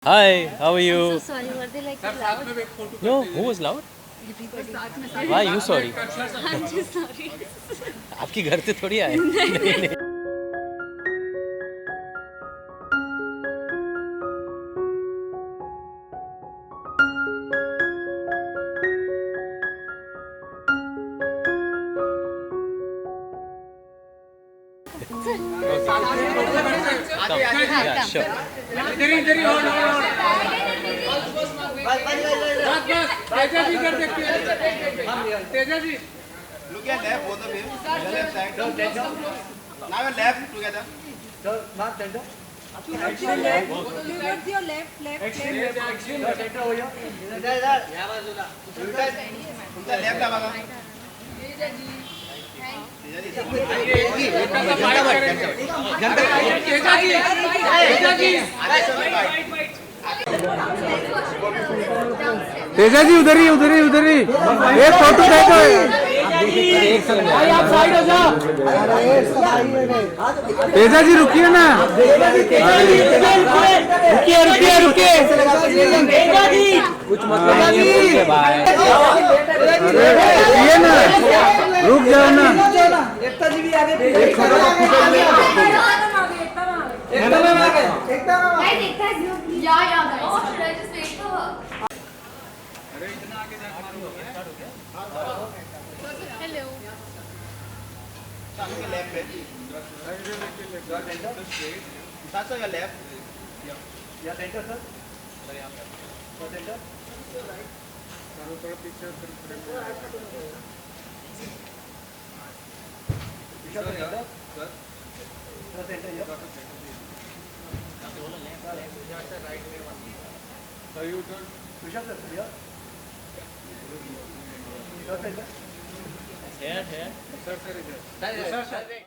Hi, how are I'm you? so sorry, were they like loud? No, who was loud? Everybody. Why are you sorry? I'm just sorry. आपकी घर से थोड़ी आए नहीं नहीं Yeah, sure. Look at left, both of you. The left side. Now your left together. Towards your left. उनका left आवागा. Teja ji उधर ही एक फोटो देखो तेजा जी रुकिए ना रुकिए कुछ मत रुकिए ना रुक जाओ ना Hello. Your left पे. Sir, your left. Here.